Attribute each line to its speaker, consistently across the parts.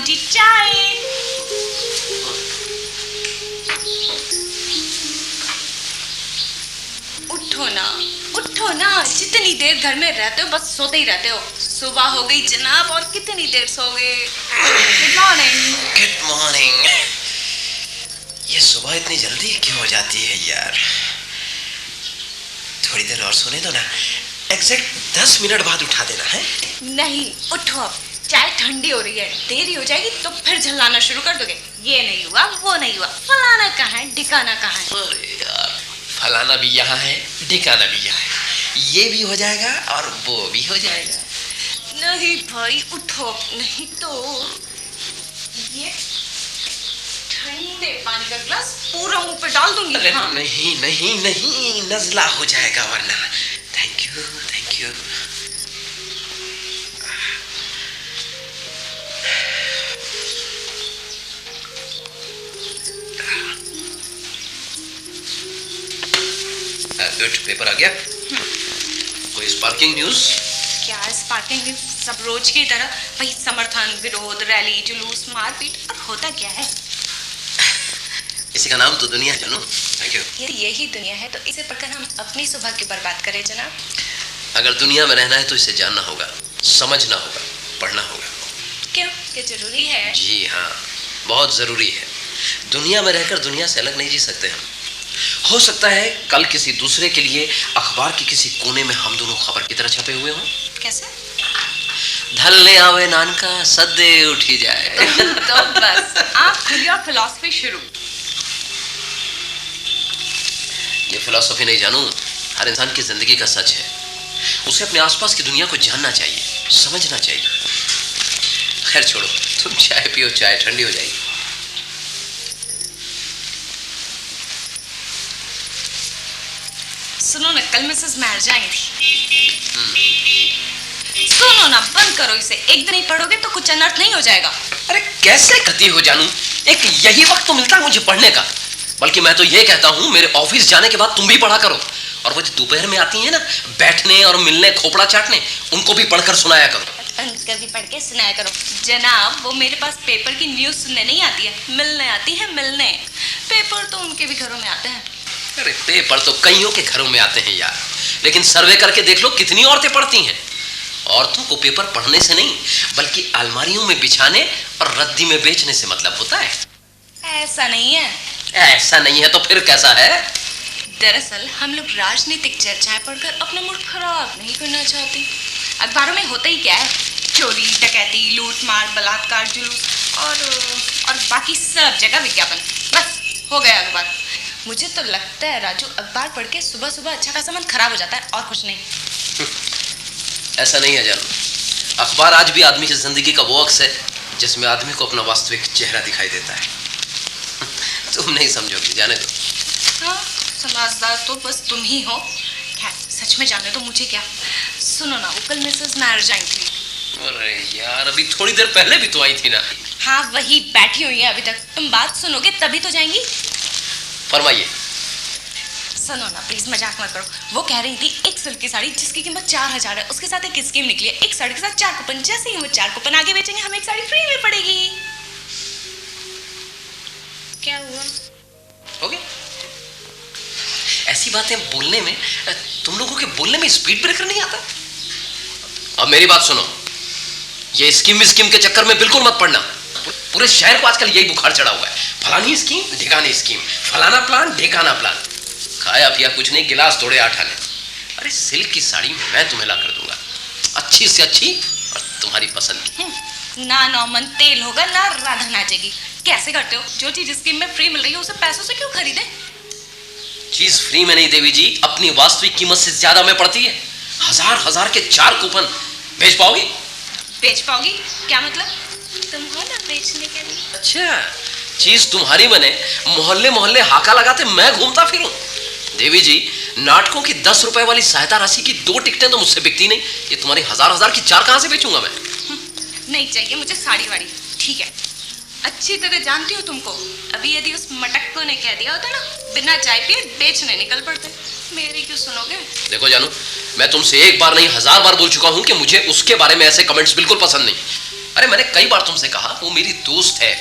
Speaker 1: बाबूजी चाय। उठो ना, जितनी देर घर में रहते हो बस सोते ही रहते हो। सुबह हो गई जनाब और कितनी देर सोगे। Good morning.
Speaker 2: Good morning. ये सुबह इतनी जल्दी क्यों हो जाती है यार? थोड़ी देर और सोने दो ना, एग्जैक्ट 10 मिनट बाद उठा देना है।
Speaker 1: नहीं, उठो अब, चाय ठंडी हो रही है, देरी हो जाएगी तो फिर झल्लाना शुरू कर दोगे। ये नहीं हुआ, वो नहीं हुआ, फलाना कहाँ है, ढिकाना कहाँ है।
Speaker 2: अरे यार, फलाना भी यहाँ है, ढिकाना भी यहाँ है, ये भी हो जाएगा और वो भी हो जाएगा।
Speaker 1: नहीं भाई उठो, नहीं तो ये ठंडे पानी का गिलास पूरा मुंह पे डाल दूंगी।
Speaker 2: अरे हाँ। नहीं नहीं नहीं, नजला हो जाएगा वरना। Thank you thank you. Good, paper आ गया। कोई स्पार्किंग न्यूज?
Speaker 1: क्या स्पार्किंग न्यूज? सब रोज की तरह वही समर्थन, विरोध, रैली, जुलूस, मारपीट। अब होता क्या है?
Speaker 2: इसी का नाम तो दुनिया है। Thank you.
Speaker 1: यदि यही दुनिया है तो इसे पढ़कर हम अपनी सुबह की बर्बाद करें जनाब।
Speaker 2: अगर दुनिया में रहना है तो इसे जानना होगा, समझना होगा, पढ़ना होगा।
Speaker 1: क्यों, ये जरूरी है?
Speaker 2: जी हाँ, बहुत जरूरी है। दुनिया में रहकर दुनिया से अलग नहीं जी सकते हम। हो सकता है कल किसी दूसरे के लिए अखबार के किसी कोने में हम दोनों खबर की तरह छपे हुए हों।
Speaker 1: कैसे?
Speaker 2: धल्ले आवे नानका सद्दे उठी जाए।
Speaker 1: तो बस आप खुली और फिलॉसफी शुरू।
Speaker 2: ये फिलॉसफी नहीं जानू, हर इंसान की जिंदगी का सच है। उसे अपने आसपास की दुनिया को जानना चाहिए, समझना चाहिए। खैर छोड़ो, तुम चाय पियो, चाय ठंडी हो जाएगी।
Speaker 1: सुनो ना, कल मिसेस मैरिज आई थी। सुनो ना, बंद करो इसे। एक दिन ही पढ़ोगे तो कुछ अनर्थ नहीं हो जाएगा।
Speaker 2: अरे कैसे कहती हो जानू, एक यही वक्त तो मिलता है मुझे पढ़ने का। बल्कि मैं तो ये कहता हूँ मेरे ऑफिस जाने के बाद तुम भी पढ़ा करो। और वो जो दोपहर में आती है ना बैठने और मिलने, खोपड़ा चाटने, उनको भी पढ़कर सुनाया करो।
Speaker 1: उनको भी पढ़ के सुनाया करो। जनाब, वो मेरे पास पेपर की न्यूज़ सुनने नहीं आती है, मिलने आती है, मिलने। पेपर तो उनके भी घरों में आते हैं।
Speaker 2: अरे पेपर तो कईयों के घरों में आते हैं यार, लेकिन सर्वे करके देख लो कितनी औरतें पढ़ती हैं। औरतों को पेपर पढ़ने से नहीं बल्कि अलमारियों में बिछाने और रद्दी में बेचने से मतलब होता है।
Speaker 1: ऐसा नहीं है।
Speaker 2: ऐसा नहीं है तो फिर कैसा है?
Speaker 1: दरअसल हम लोग राजनीतिक चर्चाएं पढ़कर अपना मूड खराब नहीं करना चाहते। अखबारों में होता ही क्या है? चोरी, डकैती, लूट मार, बलात्कार, जुलूस और बाकी सब जगह विज्ञापन। बस हो गया अखबार। मुझे तो लगता है राजू, अखबार पढ़ के सुबह सुबह अच्छा खासा मन खराब हो जाता है और कुछ नहीं।
Speaker 2: ऐसा नहीं है जानू, अखबार आज भी आदमी की जिंदगी का वो अक्स है जिसमें आदमी को अपना वास्तविक चेहरा दिखाई देता है। तुम नहीं समझोगी, जाने दो।
Speaker 1: हाँ, समझदार तो बस तुम ही हो। खैर, सच में जाने तो मुझे क्या। सुनो ना, वो कल मिसेस मैरिज आई थी।
Speaker 2: अरे यार, अभी थोड़ी देर पहले भी तो आई थी ना।
Speaker 1: हाँ, वही बैठी हुई है अभी तक। तुम बात सुनोगे तभी तो जाएंगी।
Speaker 2: फरमाइए।
Speaker 1: सुनो ना प्लीज, मजाक मत करो। वो कह रही थी एक सिल्क की साड़ी जिसकी कीमत 4000 है, उसके साथ एक स्कीम निकली है, एक साड़ी के साथ 4 कूपन। जैसे ही वो 4 कूपन आगे बेचेंगे हमें एक साड़ी फ्री में पड़ेगी। क्या हुआ?
Speaker 2: हो गया। ऐसी बातें बोलने में, तुम लोगों के बोलने में स्पीड ब्रेकर नहीं आता। अब मेरी बात सुनो, ये स्कीम के चक्कर में बिल्कुल मत पड़ना। पूरे शहर को आजकल यही बुखार चढ़ा हुआ है, फलानी स्कीम ढिकानी स्कीम, फलाना प्लान ढिकाना प्लान। खाया पिया कुछ नहीं, गिलास तोड़े आटा ले। अरे सिल्क की साड़ी मैं तुम्हें ला कर दूंगा, अच्छी से अच्छी और तुम्हारी पसंद की।
Speaker 1: ना नॉर्मन तेल होगा ना राधा नाचेगी। कैसे करते हो? जो चीज स्कीम में फ्री मिल रही है उसे पैसों से क्यों खरीदे?
Speaker 2: चीज फ्री में नहीं देवी जी, अपनी वास्तविक कीमत से ज्यादा में पड़ती है। हजार के 4 कूपन भेज पाओगी?
Speaker 1: बेच पाओगी? क्या मतलब? तुम हो ना बेचने के लिए।
Speaker 2: अच्छा, चीज तुम्हारी बने, मोहल्ले मोहल्ले हाका लगाते मैं घूमता फिरूं। देवी जी, नाटकों की 10 रुपए वाली सहायता राशि की 2 टिकटें तो मुझसे बिकती नहीं, ये तुम्हारी हजार की 4 कहां से बेचूंगा मैं?
Speaker 1: नहीं चाहिए मुझे साड़ी वाड़ी। ठीक है, अच्छी तरह जानती हूँ तुमको। अभी यदि उस मटक्को ने कह दिया होता ना बिना चाय पिए बेचने निकल पड़ते, मेरी क्यों सुनोगे?
Speaker 2: देखो जानू, मैं तुमसे एक बार नहीं 1000 बार बोल चुका हूं कि मुझे उसके बारे में ऐसे कमेंट्स बिल्कुल पसंद नहीं। अरे मैंने कई बार तुमसे कहा वो मेरी दोस्त है,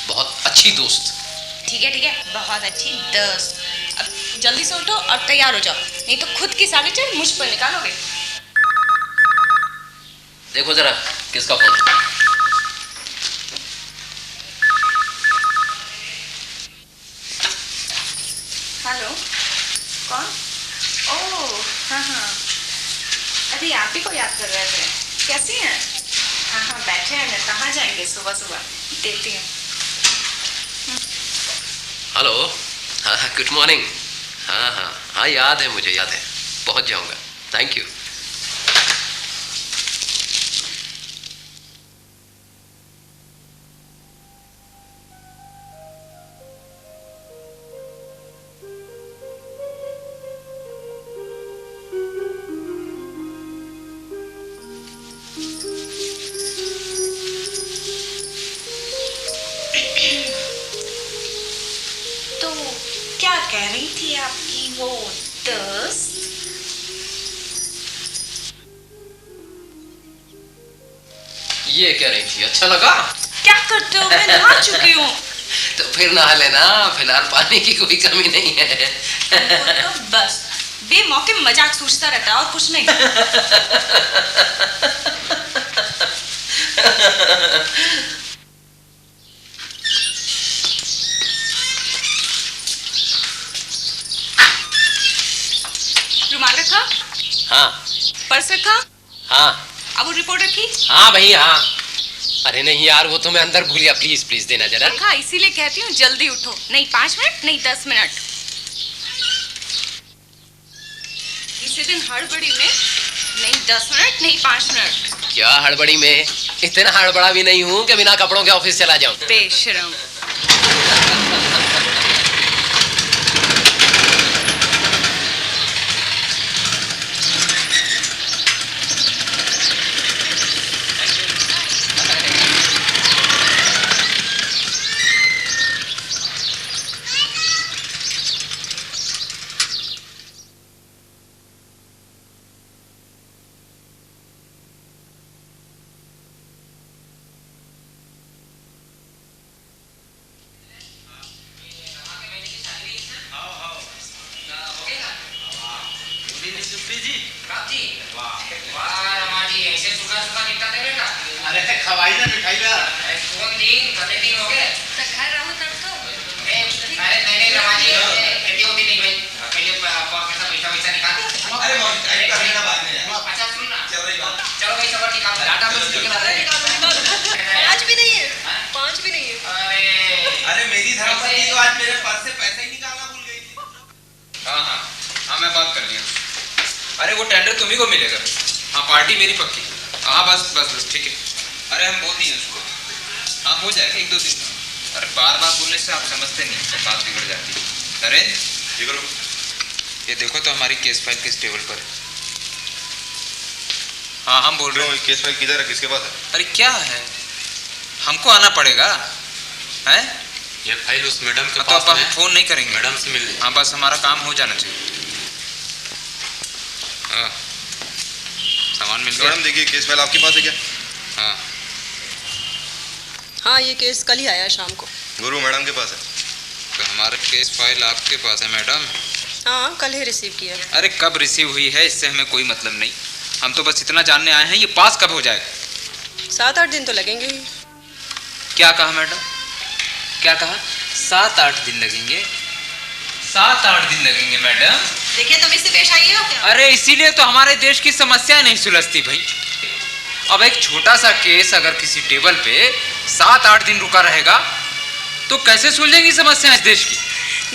Speaker 2: बहुत अच्छी दोस्त।
Speaker 1: ठीक है, बहुत अच्छी दोस्त। अब जल्दी से उठो और तैयार हो जाओ, नहीं तो खुद की साड़ी चढ़ मुझ पर निकालोगे।
Speaker 2: देखो जरा किसका फोन।
Speaker 1: हेलो, कौन? ओह हाँ, अरे आप ही को याद कर रहे थे। कैसी हैं? हाँ, बैठे हैं ना, कहाँ जाएंगे सुबह सुबह, देखती हूँ।
Speaker 2: हेलो, हाँ गुड मॉर्निंग। हाँ याद है, मुझे याद है, पहुंच जाऊंगा, थैंक यू।
Speaker 1: तो क्या कह रही थी आपकी वो दोस्त?
Speaker 2: ये कह रही थी, अच्छा लगा?
Speaker 1: क्या करते हो, मैं नहा चुकी हूँ।
Speaker 2: तो फिर नहा लेना, फिलहाल पानी की कोई कमी नहीं है।
Speaker 1: वो तो बस बेमौके मजाक सूझता रहता है और कुछ नहीं। रुमाल रखा?
Speaker 2: हाँ।
Speaker 1: पर्स रखा?
Speaker 2: हाँ।
Speaker 1: अब वो रिपोर्ट रखी?
Speaker 2: हाँ भाई हाँ। अरे नहीं यार, वो तो मैं अंदर भूल गया, प्लीज प्लीज देना जरा।
Speaker 1: रखा, इसीलिए कहती हूँ जल्दी उठो, नहीं 5 मिनट नहीं 10 मिनट। इसी दिन हड़बड़ी में नहीं 10 मिनट नहीं 5 मिनट।
Speaker 2: क्या हड़बड़ी में? इतना हड़बड़ा भी नहीं हूँ कि बिना कपड़ों के ऑफिस चला जाऊं।
Speaker 1: बेशरम।
Speaker 3: खवाई ना मिठाई ला
Speaker 4: कौन दिन कते दिन हो गए
Speaker 1: तो घर रहूं तब तो
Speaker 4: अरे नहीं रमाजी खेती होती नहीं भाई पहले पैसा पैसा निकाल।
Speaker 3: अरे टाइम का लेना बाद में यार।
Speaker 4: अच्छा सुन ना,
Speaker 3: चल रही बात।
Speaker 4: चलो भाई सब निकाल डाटा में निकला रहे।
Speaker 1: 5 भी नहीं है, 5 भी नहीं है।
Speaker 3: अरे मेरी धर्मपत्नी तो आज मेरे पर्स से पैसा ही निकालना भूल गई थी।
Speaker 5: हाँ मैं बात कर लिया। अरे वो टेंडर तुम्ही को मिलेगा। हाँ पार्टी मेरी पक्की। हाँ बस ठीक है। अरे हम बोल दिए उसको। हाँ हो जाएगा 1-2 दिन। अरे बार बोलने से आप समझते नहीं, तो बात बिगड़ जाती है। अरे ये देखो तो हमारी केस फाइल किस टेबल पर है। हाँ हम बोल रहे हैं।
Speaker 3: केस फाइल किधर है, किसके पास है?
Speaker 5: अरे क्या है, हमको आना पड़ेगा हैं?
Speaker 6: ये फाइल उस मैडम के
Speaker 5: तो
Speaker 6: पास
Speaker 5: अब
Speaker 6: में
Speaker 5: हम फोन नहीं करेंगे,
Speaker 6: मैडम से मिल लीजिए।
Speaker 5: हाँ बस हमारा काम हो जाना चाहिए। हाँ सामान मिल गया।
Speaker 3: मैडम देखिए केस फाइल आपके पास है क्या?
Speaker 7: हाँ ये केस कल ही आया शाम को।
Speaker 3: गुरु मैडम के पास है।
Speaker 5: तो हमारा केस फाइल आपके पास है मैडम?
Speaker 7: हाँ कल ही रिसीव किया।
Speaker 5: अरे कब रिसीव हुई है इससे हमें कोई मतलब नहीं, हम तो बस इतना जानने आए हैं ये पास कब हो जाएगा।
Speaker 7: 7-8 दिन तो लगेंगे ही।
Speaker 5: क्या कहा मैडम, क्या कहा? 7-8 दिन लगेंगे? 7-8 दिन लगेंगे मैडम?
Speaker 7: देखिए तुम इससे पेश आइए हो क्या?
Speaker 5: अरे इसीलिए तो हमारे देश की समस्याएं नहीं सुलझती भाई। अब एक छोटा सा केस अगर किसी टेबल पे 7-8 दिन रुका रहेगा तो कैसे सुलझेंगी समस्याएं इस देश की?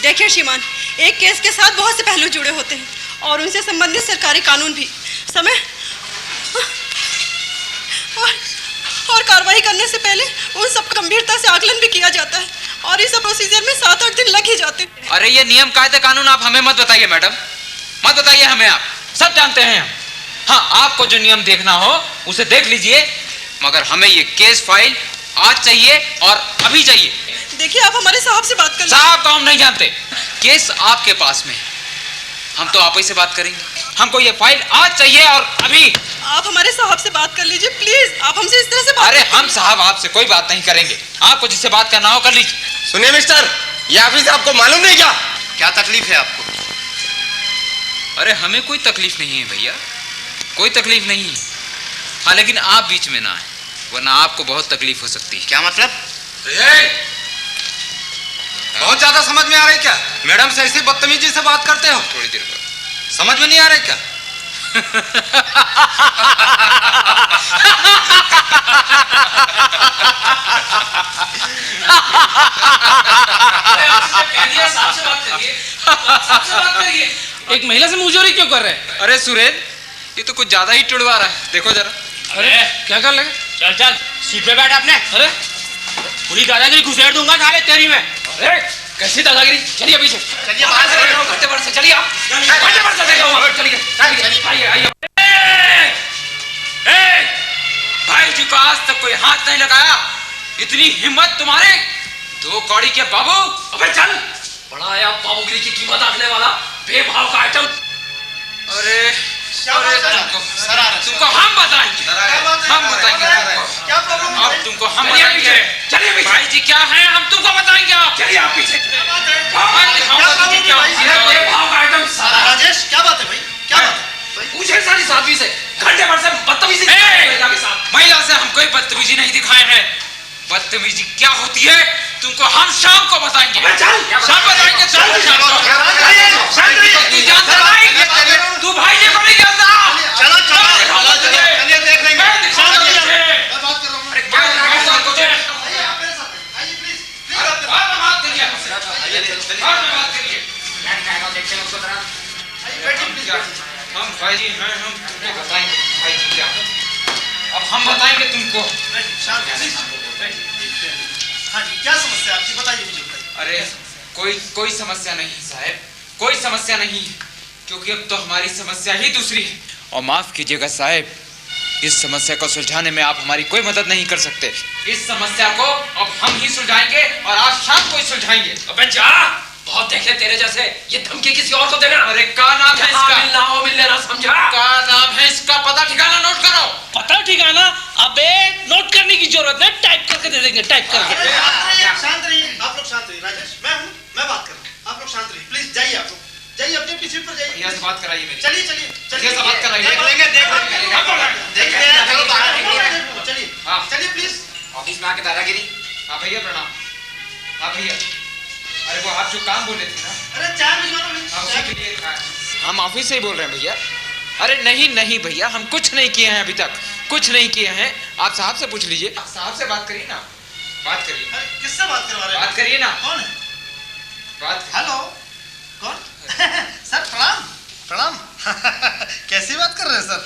Speaker 7: देखिए श्रीमान, एक केस के साथ बहुत से पहलू जुड़े होते हैं और उनसे संबंधित सरकारी कानून भी। समय और कार्रवाई करने से पहले उन सब गंभीरता से आकलन भी किया जाता है और इस प्रोसीजर में 7-8 दिन लग ही जाते हैं।
Speaker 5: अरे ये नियम कायदे कानून आप हमें मत बताइए मैडम, मत बताइए हमें, आप सब जानते हैं हम। हाँ आपको जो नियम देखना हो उसे देख लीजिए, मगर हमें ये केस फाइल आज चाहिए और अभी चाहिए।
Speaker 7: देखिए आप हमारे साहब से बात कर।
Speaker 5: साहब तो हम नहीं जानते, केस आपके पास में, हम तो आप ही से बात करेंगे। हमको ये फाइल आज चाहिए और अभी।
Speaker 7: आप हमारे साहब से बात कर लीजिए प्लीज। आप हमसे इस तरह से बात
Speaker 5: अरे हम साहब आपसे कोई बात नहीं करेंगे, आपको जिससे बात करना हो कर लीजिए।
Speaker 3: सुनिए मिस्टर, ये ऑफिस आपको मालूम नहीं क्या?
Speaker 2: क्या तकलीफ है आपको?
Speaker 5: अरे हमें कोई तकलीफ नहीं है भैया, कोई तकलीफ नहीं है। हाँ लेकिन आप बीच में ना आए, वरना आपको बहुत तकलीफ हो सकती है।
Speaker 2: क्या मतलब?
Speaker 3: बहुत ज्यादा समझ में आ रही क्या? मैडम से ऐसी बदतमीजी से बात करते हो?
Speaker 5: थोड़ी देर बाद
Speaker 3: समझ में नहीं आ रही क्या?
Speaker 8: एक महिला से मुंहजोरी क्यों कर रहे हैं?
Speaker 5: अरे सुरेश, ये तो कुछ ज्यादा ही टुड़वा रहा है, देखो जरा।
Speaker 8: अरे क्या कर लगे?
Speaker 4: चल चल सीट पे बैठ अपने।
Speaker 8: अरे
Speaker 4: पूरी दादागिरी घुसेड़ दूंगा नाले तेरी में।
Speaker 8: अरे कैसी दादागिरी? चलिए पीछे, चलिए बाहर से घंटे भर से, चलिए आप घंटे भर से चलिए आइए आइए।
Speaker 5: भाई जी को आज तक कोई हाथ नहीं लगाया, इतनी हिम्मत तुम्हारे? दो कौड़ी के बाबू।
Speaker 8: अबे चल, बड़ा आया बाबूगिरी की कीमत आंकने वाला बेभाव का आइटम।
Speaker 5: अरे तुमको हम बताएंगे, हम बताएंगे
Speaker 3: क्या प्रॉब्लम है?
Speaker 5: अब तुमको हम
Speaker 8: चलिए
Speaker 5: बताएंगे।
Speaker 8: पीछे, चलिए पीछे।
Speaker 5: भाई जी क्या है हम तुमको बताएंगे। आप
Speaker 8: चलिए आप पीछे।
Speaker 5: मैं दिखाऊंगा तुझे क्या होता है।
Speaker 8: बेभाव का आइटम सारा।
Speaker 3: राजेश क्या बात है भाई? क्या बात है?
Speaker 8: पूछे सारी साथी से, घंटे भर से बदतमीजी
Speaker 5: ए! महिला से हम कोई बदतमीजी नहीं दिखाए हैं। बदतमीजी क्या होती है तुमको हम शाम को बताएंगे। शाम बताएंगे, शाम को। तू जानता नहीं, तू भाई जी को नहीं जानता।
Speaker 3: चलो चलिए देख लेंगे।
Speaker 5: मैं दिखाऊंगा तुझे।
Speaker 3: मैं बात कर रहा हूँ।
Speaker 5: अरे क्या दिखाऊंगा तुझे?
Speaker 3: आइए आप मेरे साथ आइए प्लीज।
Speaker 5: बाद में बात करिए, बाद में बात करिए। हम भाई जी हैं, हम तुमको बताएंगे भाई जी क्या। अब हम बताएंगे तुमको।
Speaker 3: हाँ जी, क्या समस्या आपकी? बताइए मुझे, बताइए।
Speaker 5: अरे कोई समस्या नहीं है साहब, कोई समस्या नहीं है, क्योंकि अब तो हमारी समस्या ही दूसरी है। और माफ कीजिएगा साहब, इस समस्या को सुलझाने में आप हमारी कोई मदद नहीं कर सकते। इस समस्या को अब हम ही सुलझाएंगे और आज शाम को ही सुलझाएंगे।
Speaker 8: अबे जा, बहुत देखे तेरे जैसे, ये धमकी किसी और को देना।
Speaker 5: अरे क्या नाम है इसका?
Speaker 8: मिलना हो मिल लेना, समझा?
Speaker 5: क्या नाम है इसका? पता ठिकाना नोट करो।
Speaker 8: पता ठिकाना? अबे नोट करने की जरूरत नहीं, टाइप करके दे देंगे, टाइप करके।
Speaker 3: शांत रहिए, आप लोग शांत रहिए। राजेश मैं हूँ, मैं बात कर रहा हूँ। आप लोग शांत रहिए प्लीज। जाइए आप लोग, जाइए अपनी अपनी सीट पर जाइए।
Speaker 5: भैया से बात कराइए मेरी।
Speaker 3: चलिए चलिए
Speaker 5: भैया से बात कराइए।
Speaker 3: देख लेंगे देखते हैं। चलिए
Speaker 5: हाँ।
Speaker 3: चलिए प्लीज।
Speaker 4: ऑफिस में आके दादागिरी।
Speaker 5: हाँ भैया प्रणाम। हाँ भैया, अरे वो आप जो काम बोले थे ना,
Speaker 3: अरे चाय भिजवाना है।
Speaker 5: हाँ उसी के लिए हम ऑफिस से ही बोल रहे हैं भैया। अरे नहीं नहीं भैया, हम कुछ नहीं किए हैं अभी तक, कुछ नहीं किए हैं। आप साहब से पूछ लीजिए, आप साहब से बात करिए ना, बात करिए।
Speaker 3: अरे किससे बात करवा रहे हैं?
Speaker 5: बात करिए ना,
Speaker 3: कौन है?
Speaker 5: बात।
Speaker 3: हेलो, कौन? सर प्रणाम प्रणाम। कैसी बात कर रहे हैं सर?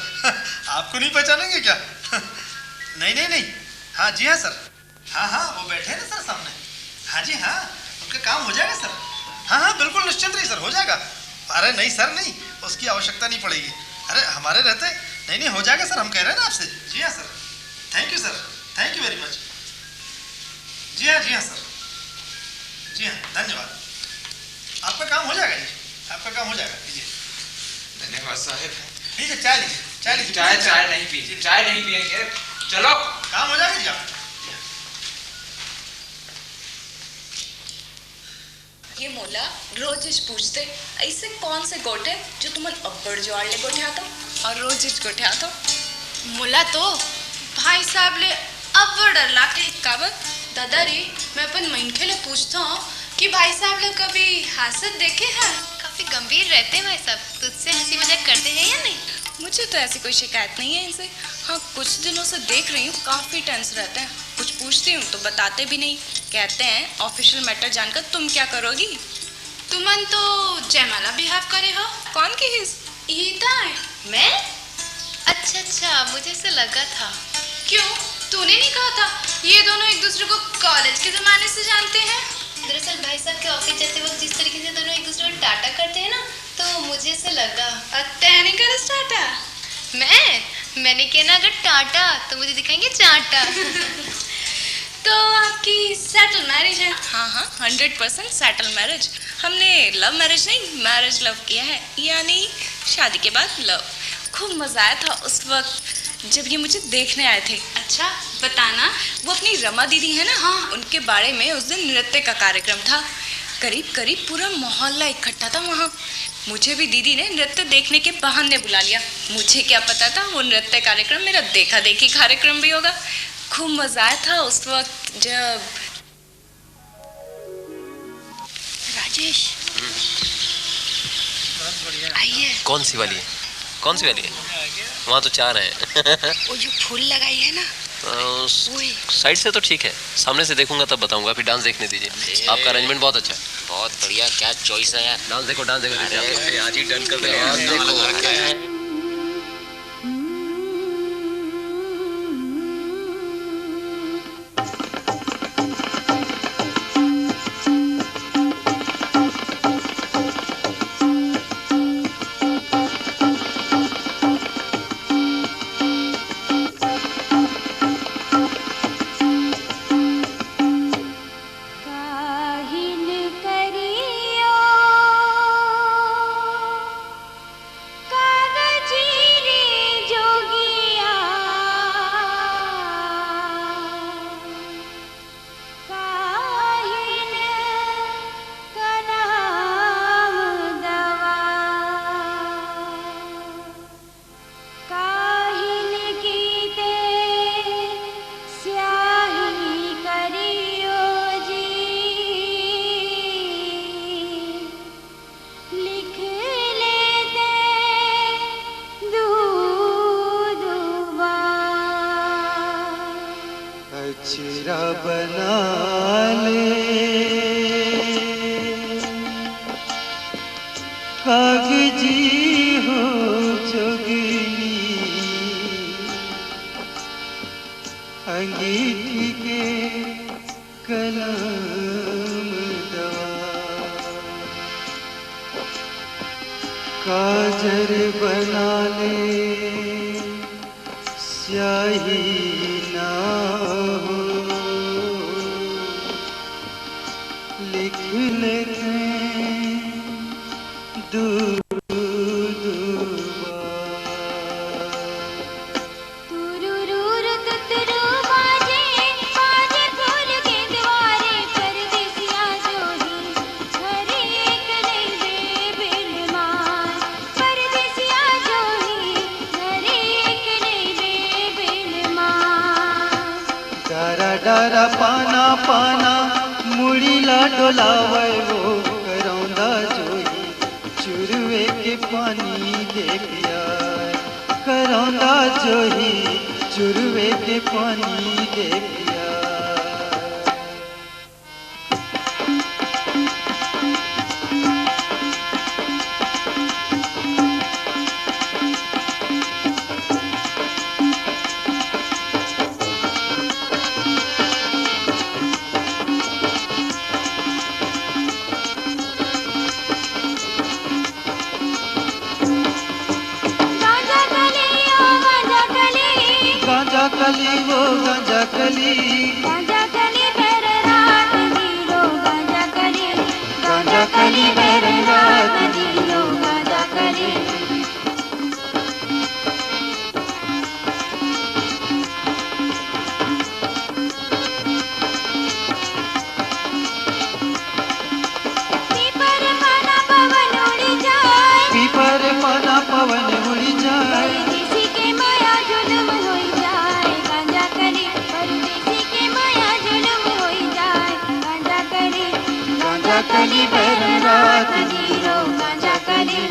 Speaker 3: आपको नहीं पहचानेंगे क्या? नहीं नहीं नहीं, हाँ जी हाँ सर, हाँ हाँ वो बैठे हैं ना सर सामने। हाँ जी हाँ, उनका काम हो जाएगा सर। हाँ हाँ बिल्कुल निश्चिंत रहिए सर, हो जाएगा। अरे नहीं सर नहीं, उसकी आवश्यकता नहीं पड़ेगी। अरे हमारे रहते नहीं नहीं हो जाएगा सर, हम कह रहे हैं ना आपसे। जी हाँ sir, thank you sir, thank you very much. जी हाँ सर, जी हाँ धन्यवाद। आपका काम हो जाएगा जी, आपका काम हो जाएगा। लीजिए
Speaker 5: धन्यवाद साहब।
Speaker 3: लीजिए चाय लीजिए, चाय लीजिए।
Speaker 5: चाय नहीं पीजिए, चाय नहीं पियेंगे। चलो
Speaker 3: काम हो जाएगा जी आप।
Speaker 1: ये मोला रोज इस पूछते ऐसे कौन से गोटे जो तुमन अब्बड़ जोड़ले गोठे आता और रोज इस गोठे आता।
Speaker 9: मोला तो भाई साहब ले अब्बड़ डर लागे।
Speaker 1: काबर?
Speaker 9: दादा रे, मैं अपन मनखे ले पूछता हूँ कि भाई साहब ले कभी हासत देखे हैं? काफी गंभीर रहते हैं भाई साहब, तुझसे हंसी मजाक करते हैं या नहीं?
Speaker 1: मुझे तो ऐसी कोई शिकायत नहीं है इनसे। हाँ कुछ दिनों से देख रही हूँ काफी टेंस रहते हैं, कुछ पूछती हूँ तो बताते भी नहीं। कहते हैं ऑफिशियल मैटर जानकर तुम क्या करोगी।
Speaker 9: तुमन तो जयमाला बिहाव करे हो।
Speaker 1: कौन की हिस?
Speaker 9: ईता है मैं? अच्छा, मुझे से लगा था। क्यों, तूने नहीं कहा था ये दोनों एक दूसरे को कॉलेज के जमाने से जानते हैं?
Speaker 10: दरअसल भाई साहब के ऑफिस जाते वक्त जिस तरीके से दोनों एक दूसरे को टाटा करते हैं ना, तो मुझे से लगा।
Speaker 9: नहीं कर टाटा।
Speaker 10: मैंने किया ना, अगर टाटा तो मुझे दिखाएंगे चाटा।
Speaker 9: तो आपकी सेटल मैरिज है?
Speaker 1: हाँ 100% सेटल मैरिज। हमने लव मैरिज नहीं मैरिज लव किया है, यानी शादी के बाद लव। खूब मजा आया था उस वक्त जब ये मुझे देखने आए थे।
Speaker 9: अच्छा बताना।
Speaker 1: वो अपनी रमा दीदी है ना, हाँ, उनके बारे में उस दिन नृत्य का कार्यक्रम था। करीब करीब पूरा मोहल्ला इकट्ठा था वहाँ। मुझे भी दीदी ने नृत्य देखने के बहाने बुला लिया। मुझे क्या पता था वो नृत्य कार्यक्रम मेरा देखा देखी कार्यक्रम भी होगा। खूब मजा आया था उस वक्त जब राजेश आइए।
Speaker 2: कौन सी वाली है? कौन सी वाली है? वहाँ तो 4 हैं।
Speaker 1: वो जो फूल लगाई है ना,
Speaker 2: साइड से तो ठीक है, सामने से देखूंगा तब बताऊंगा। फिर डांस देखने दीजिए, आपका अरेंजमेंट बहुत अच्छा है।
Speaker 4: बहुत बढ़िया, क्या चॉइस है यार।
Speaker 2: डांस देखो, डांस देखो।
Speaker 4: आज ही डन कर दे।
Speaker 11: चिरा बना ले कागजी हो जोगिनी, अंगीठी के कलम दवा, काजर बना ले स्याही ना हो, लिख लेते दूर डारा पाना पाना मुड़ीला डोलावे वो करौंदा जोई चुरुए के पानी दे पिया, करौंदा जोई चुरुए के पानी दे पिया। गांजा कली वो गांजा कली,
Speaker 12: गांजा कली मेरे रात दीरो गांजा कली, गांजा कली मेरे रात दीरो गांजा कली। पीपर पाना पवन उड़ी जाए,
Speaker 11: पीपर पाना पवन उड़ी जाए,
Speaker 12: परदेसी के माया जुल्म होई जाए, गांजा कली परदेसी के माया जुल्म होई जाए, गांजा कली, गांजा कली मेरे रात दीरो गांजा कली,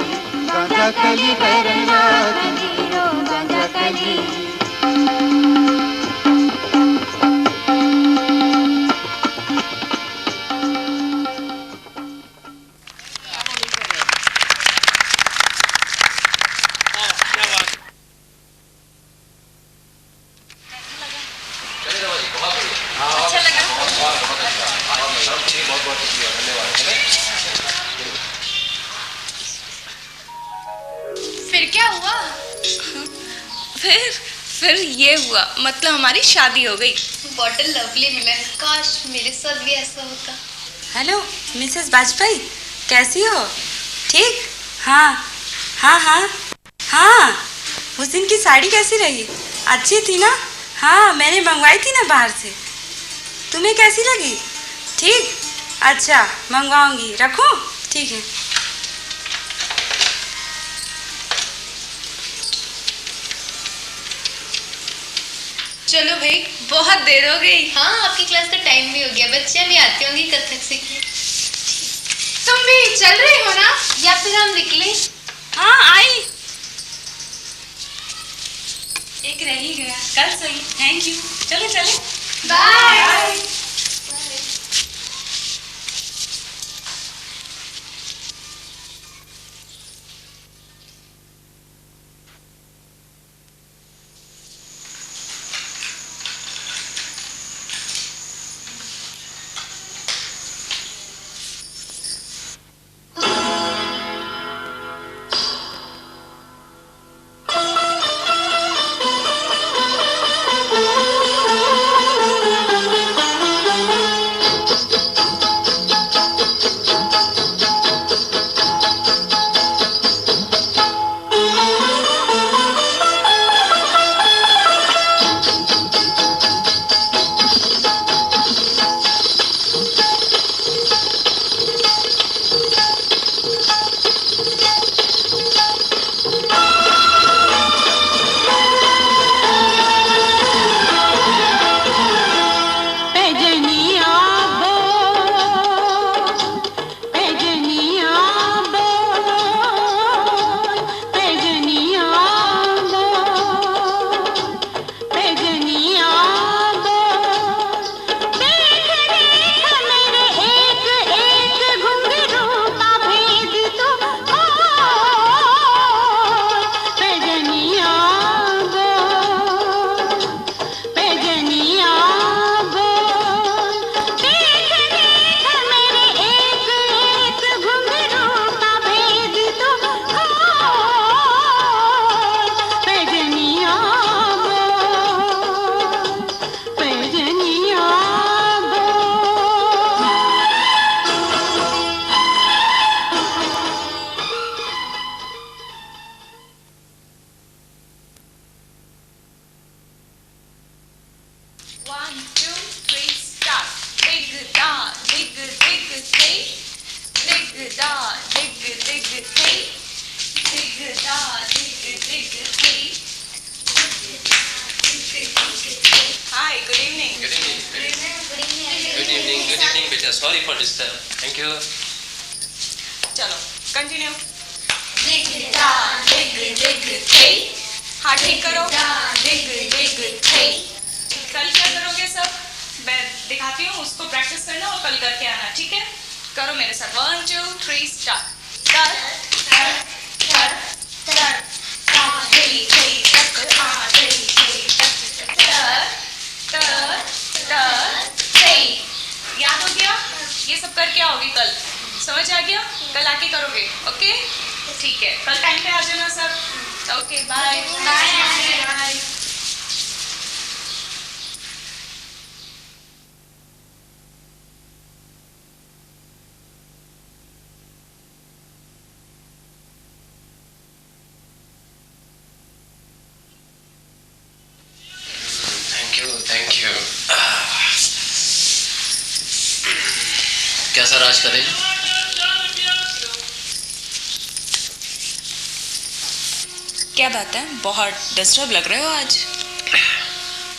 Speaker 12: गांजा कली मेरे रात दीरो गांजा कली।
Speaker 1: अच्छा लगा?
Speaker 9: फिर क्या हुआ?
Speaker 1: फिर ये हुआ, मतलब हमारी शादी हो गई।
Speaker 10: व्हाट अ लवली मिलन, काश मेरे साथ भी ऐसा होता।
Speaker 13: हेलो मिसेस वाजपेयी, कैसी हो? ठीक? हाँ हाँ हाँ हाँ, उस दिन की साड़ी कैसी रही? अच्छी थी ना? हाँ, मैंने मंगवाई थी ना बाहर से। तुम्हें कैसी लगी? ठीक? अच्छा, मंगवाऊंगी। रखूं? ठीक है।
Speaker 9: चलो भाई, बहुत देर हो गई।
Speaker 10: हाँ, आपकी क्लास का टाइम भी हो गया। बच्चियाँ भी आती होंगी कथक सीखने।
Speaker 9: तुम भी चल रही हो ना?
Speaker 10: या फिर हम निकले?
Speaker 13: हाँ, आई। एक रह ही गया। कल सही। Thank you. चलो चले।
Speaker 9: Bye.
Speaker 2: Sorry for disturb. Thank you.
Speaker 1: चलो कंटिन्यू। हाँ ठीक करो। कल क्या करोगे सब? मैं दिखाती हूँ, उसको प्रैक्टिस करना और कल करके आना, ठीक है? करो मेरे साथ। 1 2 3 स्टार्ट। याद हो गया? ये सब करके आओगे कल, समझ आ गया? कल आके करोगे, ओके? ठीक है, कल टाइम पे आ जाना सब। Okay, bye bye.
Speaker 2: Thank you. कैसा राज करें?
Speaker 1: क्या बात है, बहुत डिस्टर्ब लग रहे हो आज।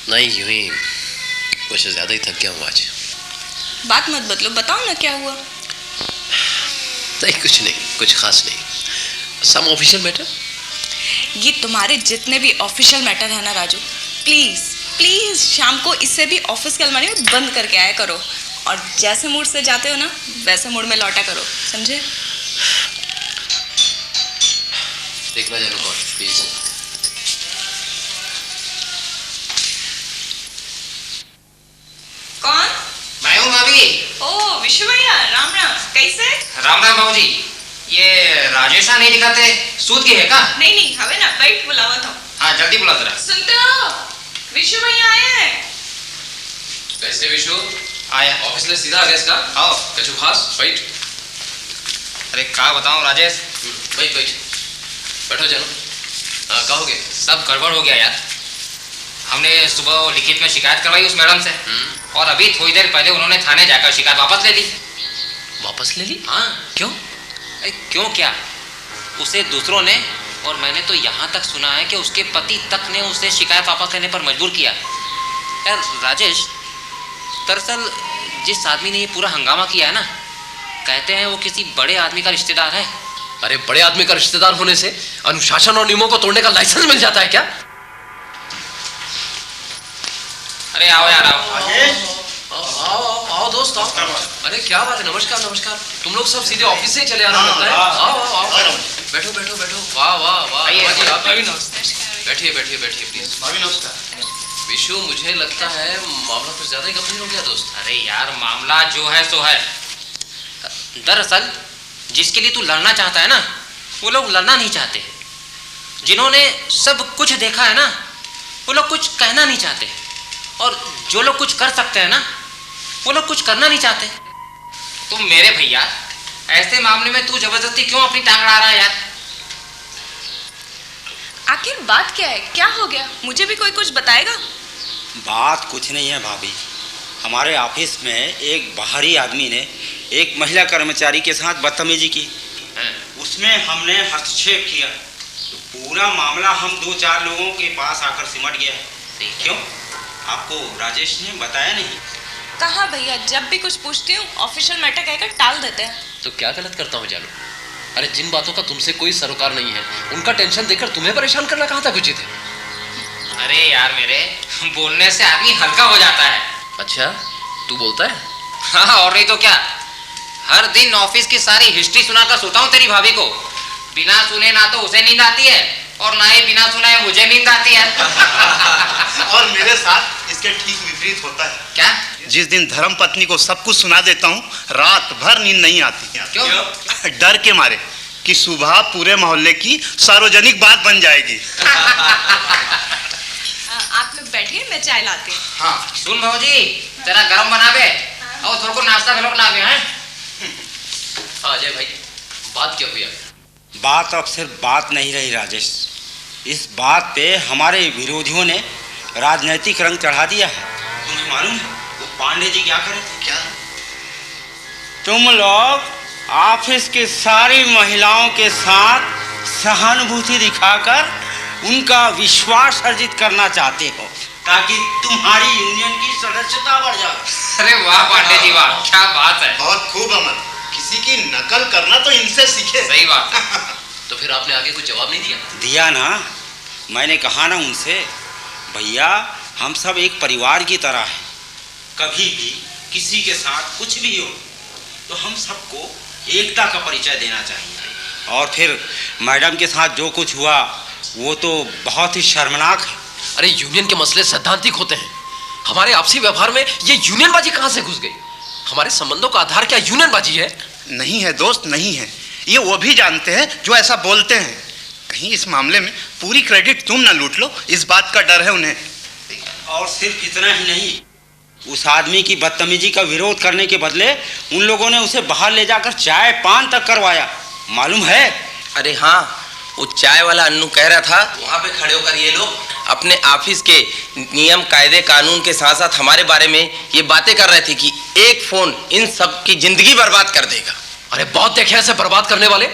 Speaker 2: नहीं, यूं ही कुछ ज्यादा ही थक गया हूँ आज।
Speaker 1: बात मत बदलो, बताओ ना क्या हुआ।
Speaker 2: नहीं, कुछ नहीं, कुछ खास नहीं। Some official matter.
Speaker 1: ये तुम्हारे जितने भी ऑफिशियल मैटर है ना राजू, प्लीज प्लीज शाम को इससे भी ऑफिस की अलमारी में बंद करके आया करो, और जैसे मूड से जाते हो ना वैसे मूड में लौटा करो, समझे?
Speaker 2: देखना जानो कौन, प्लीज।
Speaker 1: कौन?
Speaker 4: मैं हूँ भाभी।
Speaker 1: ओ विशु भैया, राम राम। कैसे?
Speaker 4: राम राम बाबूजी। ये राजेशा नहीं दिखाते, सूद की है का?
Speaker 1: नहीं नहीं, हवे ना, वेट बुलावा था।
Speaker 4: हाँ जल्दी बुला जरा।
Speaker 1: सुनते हो? विशु भैया आए हैं।
Speaker 2: कैसे विशु?
Speaker 4: आया।
Speaker 2: ऑफिस में सीधा आ गया इसका?
Speaker 4: आओ।
Speaker 2: कछु खास? बैठ।
Speaker 4: अरे क्या बताऊं राजेश,
Speaker 2: बैठ बैठ। बैठो चलो। हाँ कहोगे?
Speaker 4: सब गड़बड़ हो गया यार। हमने सुबह लिखित में शिकायत करवाई उस मैडम से, और अभी थोड़ी देर पहले उन्होंने थाने जाकर शिकायत वापस ले ली।
Speaker 2: वापस ले ली?
Speaker 4: हाँ।
Speaker 2: क्यों?
Speaker 4: क्यों क्या, उसे दूसरों ने, और मैंने तो यहाँ तक सुना है कि उसके पति तक ने उसे शिकायत वापस लेने पर मजबूर किया। यार राजेश, दरअसल जिस आदमी ने ये पूरा हंगामा किया है ना, कहते हैं वो किसी बड़े आदमी का रिश्तेदार है।
Speaker 2: अरे बड़े आदमी का रिश्तेदार होने से अनुशासन और नियमों को तोड़ने का लाइसेंस मिल जाता है क्या?
Speaker 4: अरे आओ यार आओ।
Speaker 2: आओ दोस्त आओ। अरे क्या बात है, नमस्कार नमस्कार। तुम लोग सब सीधे ऑफिस से चले आना लगता है। आओ बैठो बैठो बैठो। वाह वाह वाह। बैठिए बैठिए बैठिए प्लीज।
Speaker 3: नमस्कार।
Speaker 2: विशु, मुझे लगता है मामला कुछ ज्यादा ही गंभीर हो गया दोस्त।
Speaker 4: अरे यार मामला जो है सो है। दरअसल जिसके लिए तू लड़ना चाहता है ना, वो लोग लड़ना नहीं चाहते। जिन्होंने सब कुछ देखा है ना, वो लोग कुछ कहना नहीं चाहते। और जो लोग कुछ कर सकते हैं ना, वो लोग कुछ करना नहीं चाहते। तुम मेरे भैया, ऐसे मामले में तू जबरदस्ती क्यों अपनी टांग अड़ा रहा है यार?
Speaker 1: आखिर बात क्या है, क्या हो गया? मुझे भी कोई कुछ बताएगा?
Speaker 14: बात कुछ नहीं है भाभी। हमारे ऑफिस में एक बाहरी आदमी ने एक महिला कर्मचारी के साथ बदतमीजी की, उसमें हमने हस्तक्षेप किया, तो पूरा मामला हम 2-4 लोगों के पास आकर सिमट गया है। क्यों, आपको राजेश ने बताया नहीं?
Speaker 1: कहाँ भैया, जब भी कुछ पूछती हूँ ऑफिशियल मैटर कहकर टाल देते हैं।
Speaker 2: तो क्या गलत करता हूँ जानो? अरे जिन बातों का तुमसे कोई सरोकार नहीं है, उनका टेंशन देकर तुम्हें परेशान करना कहाँ तक उचित है?
Speaker 4: अरे यार मेरे, बोलने से आदमी हल्का हो जाता है।
Speaker 2: अच्छा, तू बोलता है?
Speaker 4: हाँ और नहीं तो क्या। हर दिन ऑफिस की सारी हिस्ट्री सुनाकर सोता हूँ तेरी भाभी को। बिना सुने ना तो उसे नींद आती है, और ना ही बिना सुने मुझे नींद आती है।
Speaker 3: और मेरे साथ इसके ठीक विपरीत होता है।
Speaker 4: क्या?
Speaker 3: जिस दिन धर्म पत्नी को सब कुछ सुना देता हूँ, रात भर नींद नहीं आती।
Speaker 4: क्यों?
Speaker 3: डर के मारे कि सुबह पूरे मोहल्ले की सार्वजनिक बात बन जाएगी।
Speaker 1: आप लोग बैठिए, मैं चाय लाती हूँ।
Speaker 4: हाँ सुन भाजी, जरा गरम बनावे और थोड़ा को नाश्ता भी बनावे हैं।
Speaker 2: हाँ जय भाई, बात क्या हुई?
Speaker 14: बात अब सिर्फ बात नहीं रही राजेश, इस बात पे हमारे विरोधियों ने राजनीतिक रंग चढ़ा दिया है। तुम्हें मालूम है वो पांडे जी क्या करे थे? क्या? तुम लोग ऑफिस के सारी महिलाओं के साथ सहानुभूति दिखाकर उनका विश्वास अर्जित करना चाहते हो, ताकि तुम्हारी यूनियन की सदस्यता बढ़ जाए।
Speaker 4: अरे वाह पांडे जी वाह, क्या बात है।
Speaker 3: बहुत खूब अमर, किसी की नकल करना तो इनसे सीखे।
Speaker 4: सही बात है।
Speaker 2: तो फिर आपने आगे कुछ जवाब नहीं दिया?
Speaker 14: दिया ना, मैंने कहा ना उनसे, भैया हम सब एक परिवार की तरह हैं। कभी भी किसी के साथ कुछ भी हो तो हम सबको एकता का परिचय देना चाहिए। और फिर मैडम के साथ जो कुछ हुआ वो तो बहुत ही शर्मनाक है।
Speaker 2: अरे यूनियन के मसले सैद्धांतिक होते हैं, हमारे आपसी व्यवहार में ये यूनियनबाजी कहाँ से घुस गई? हमारे संबंधों का आधार क्या यूनियनबाजी है?
Speaker 3: नहीं है दोस्त, नहीं है। ये वो भी जानते हैं जो ऐसा बोलते हैं। कहीं इस मामले में पूरी क्रेडिट तुम ना लूट लो, इस बात का डर है उन्हें।
Speaker 14: और सिर्फ इतना ही नहीं, उस आदमी की बदतमीजी का विरोध करने के बदले उन लोगों ने उसे बाहर ले जाकर चाय पान तक करवाया, मालूम है?
Speaker 15: अरे हाँ, वो चाय वाला अन्नू कह रहा था वहाँ पे खड़े होकर ये लोग अपने ऑफिस के नियम कायदे कानून के साथ साथ हमारे बारे में ये बातें कर रहे थे कि एक फोन इन सब की जिंदगी बर्बाद कर देगा।
Speaker 2: अरे बहुत देखे ऐसे बर्बाद करने वाले।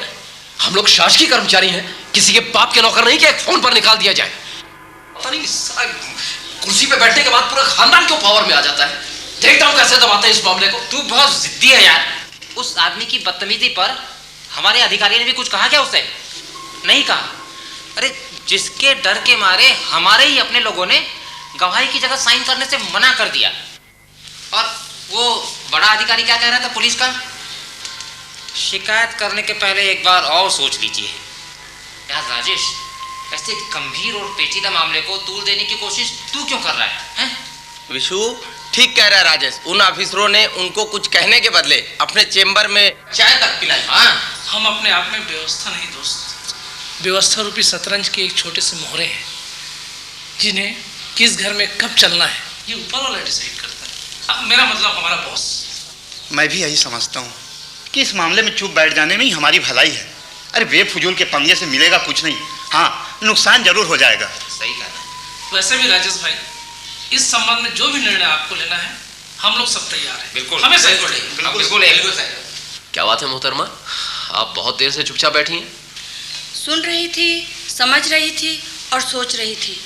Speaker 2: हम लोग शासकीय कर्मचारी हैं, किसी के बाप के नौकर नहीं कि एक फोन पर निकाल दिया जाए। पता नहीं कुर्सी पे बैठने के बाद पूरा खानदान क्यों पावर में आ जाता है। देखता हूँ कैसे दबाते हैं इस मामले को।
Speaker 4: तू बहुत जिद्दी है यार। उस आदमी की बदतमीजी पर हमारे अधिकारी ने भी कुछ कहा क्या उसे? नहीं कहा। अरे जिसके डर के मारे हमारे ही अपने लोगों ने गवाही की जगह साइन करने से मना कर दिया। और वो बड़ा अधिकारी क्या कह रहा था पुलिस का? शिकायत करने के पहले एक बार और सोच लीजिए। यार राजेश, ऐसे गंभीर और पेचीदा मामले को तूल देने की कोशिश तू क्यों कर रहा है?
Speaker 15: विशु ठीक कह रहा है राजेश। उन ऑफिसरों ने उनको कुछ कहने के बदले अपने चेंबर में चाय तक पिलाई। हाँ,
Speaker 16: हम अपने आप में व्यवस्था नहीं दोस्त, व्यवस्था रूपी शतरंज के एक छोटे से मोहरे हैं, जिन्हें किस घर में कब चलना है ये ऊपर वाला डिसाइड करता है। मेरा मतलब हमारा बॉस।
Speaker 3: मैं भी यही समझता हूँ कि इस मामले में चुप बैठ जाने में ही हमारी भलाई है।
Speaker 17: अरे बेफजूल के पंगे से मिलेगा कुछ नहीं, हाँ नुकसान जरूर हो जाएगा।
Speaker 4: सही कहा।
Speaker 16: वैसे भी राजेश भाई, इस संबंध में जो भी निर्णय आपको लेना है हम लोग सब तैयार हैं।
Speaker 4: बिल्कुल,
Speaker 16: हमें सही
Speaker 4: बिल्कुल सही।
Speaker 2: क्या बात है मोहतरमा, आप बहुत देर से चुपचाप बैठी हैं।
Speaker 13: सुन रही थी, समझ रही थी और सोच रही थी।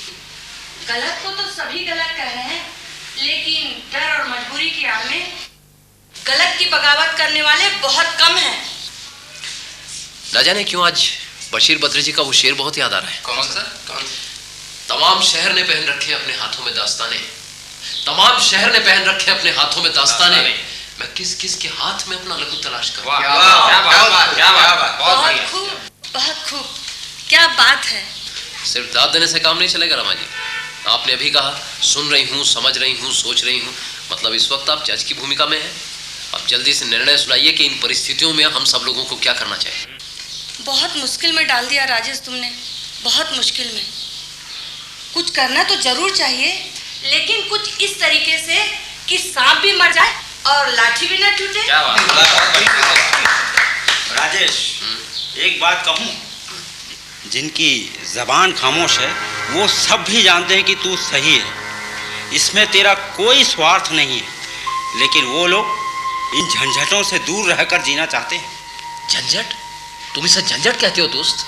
Speaker 13: गलत को तो सभी गलत कह रहे हैं, लेकिन डर और मजबूरी की आड़ में गलत की बगावत करने वाले बहुत कम हैं।
Speaker 2: न जाने क्यों आज बशीर बद्री जी का वो शेर बहुत याद आ रहा है।
Speaker 4: कौन सा?
Speaker 2: तमाम शहर ने पहन रखे अपने हाथों में दास्ताने, तमाम शहर ने पहन रखे अपने हाथों में दास्ताने, मैं किस किस के हाथ में अपना लहू तलाश करूं।
Speaker 13: बहुत खूब, बहुत खूब, क्या बात है।
Speaker 2: सिर्फ दाद देने से काम नहीं चलेगा रमा जी। आपने अभी कहा सुन रही हूँ, समझ रही हूँ, सोच रही हूँ, मतलब इस वक्त आप जज की भूमिका में हैं। अब जल्दी से निर्णय सुनाइए कि इन परिस्थितियों में हम सब लोगों को क्या करना चाहिए।
Speaker 13: बहुत मुश्किल में डाल दिया राजेश तुमने, बहुत मुश्किल में। कुछ करना तो जरूर चाहिए, लेकिन कुछ इस तरीके से कि सांप भी मर जाए और लाठी भी ना टूटे।
Speaker 14: राजेश, एक बात कहूँ, जिनकी जबान खामोश है वो सब भी जानते हैं कि तू सही है, इसमें तेरा कोई स्वार्थ नहीं है, लेकिन वो लोग इन झंझटों से दूर रहकर जीना चाहते हैं।
Speaker 2: झंझट? तुम इसे झंझट कहते हो दोस्त?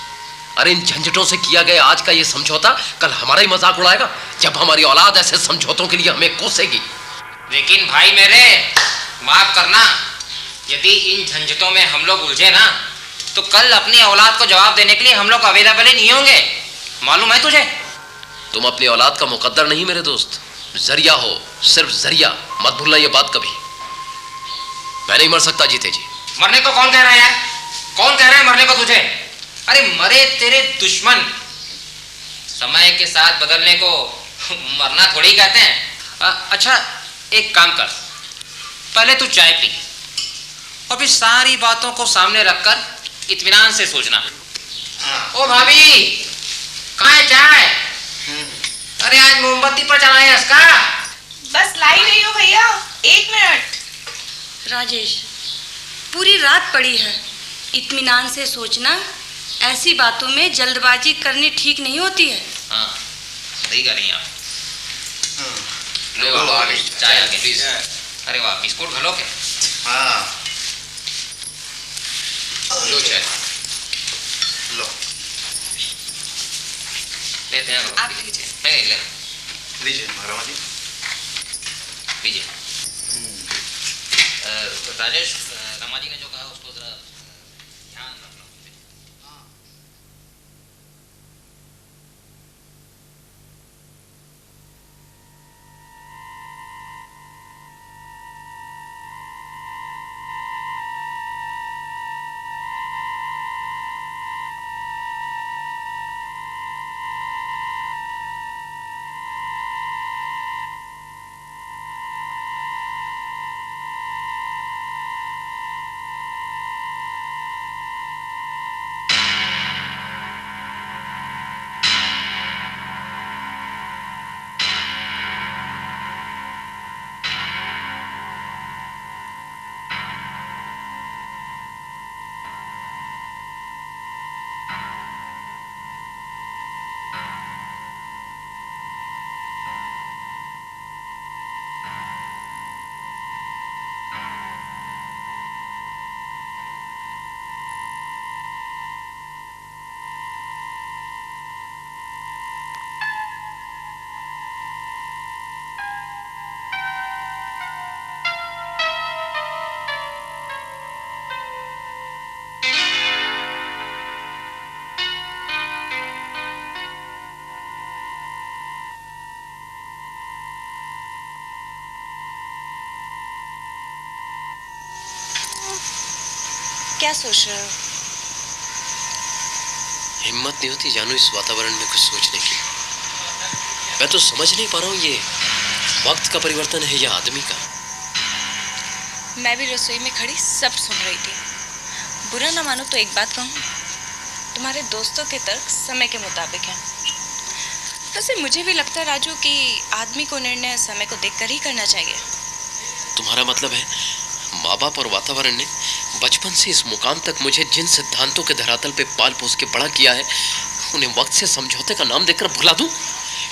Speaker 2: अरे इन झंझटों से किया गया आज का ये समझौता कल हमारा ही मजाक उड़ाएगा, जब हमारी औलाद ऐसे समझौतों के लिए हमें कोसेगी।
Speaker 4: लेकिन भाई मेरे, माफ करना, यदि इन झंझटों में हम लोग उलझे ना, तो कल अपनी औलाद को जवाब देने के लिए हम लोग अवेलेबल ही नहीं होंगे, मालूम है तुझे?
Speaker 2: तुम अपनी औलाद का मुकद्दर नहीं मेरे दोस्त, जरिया हो, सिर्फ जरिया। मत भूलना ये बात कभी। मैं नहीं मर सकता जीते जी।
Speaker 4: मरने को कौन कह रहा है यार? कौन कह रहा है मरने को तुझे? अरे मरे तेरे दुश्मन। समय के साथ बदलने को मरना थोड़ी कहते हैं। अच्छा एक काम कर, पहले तू चाय पी और फिर सारी बातों को सामने रखकर इत्मीनान से सोचना। ओ भाभी, कहाँ है चाय? अरे आज मोमबत्ती पर चलाए इसका।
Speaker 1: बस ला ही रही हो भैया, 1 मिनट।
Speaker 13: राजेश, पूरी रात पड़ी है, इत्मीनान से सोचना। ऐसी बातों में जल्दबाजी करनी ठीक नहीं होती है।
Speaker 4: हाँ, सही कह रही हैं आप। लो चाय आ गई प्लीज। अरे वाह, बिस्कुट घलो के?
Speaker 17: हाँ
Speaker 4: लो चाय
Speaker 17: लो,
Speaker 4: लेते हैं।
Speaker 1: आप लीजिए।
Speaker 4: नहीं ले
Speaker 17: लीजिए रमा जी,
Speaker 4: लीजिए। राजेश, रमा जी ने जो कहा उसको जरा ध्यान रखना।
Speaker 13: क्या सोच रहे हो?
Speaker 2: हिम्मत नहीं होती जानू इस वातावरण में कुछ सोचने की। मैं तो समझ नहीं पा रहा हूँ ये वक्त का परिवर्तन है या आदमी का।
Speaker 1: मैं भी रसोई में खड़ी सब सुन रही थी। बुरा ना मानो तो एक बात कहूँ, तुम्हारे दोस्तों के तर्क समय के मुताबिक हैं। वैसे मुझे भी लगता है राजू कि आदमी को निर्णय समय को देखकर ही करना चाहिए।
Speaker 2: तुम्हारा मतलब है माँ बाप और वातावरण ने बचपन से इस मुकाम तक मुझे जिन सिद्धांतों के धरातल पे पाल पोस के बड़ा किया है, उन्हें वक्त से समझौते का नाम देकर भुला दूं?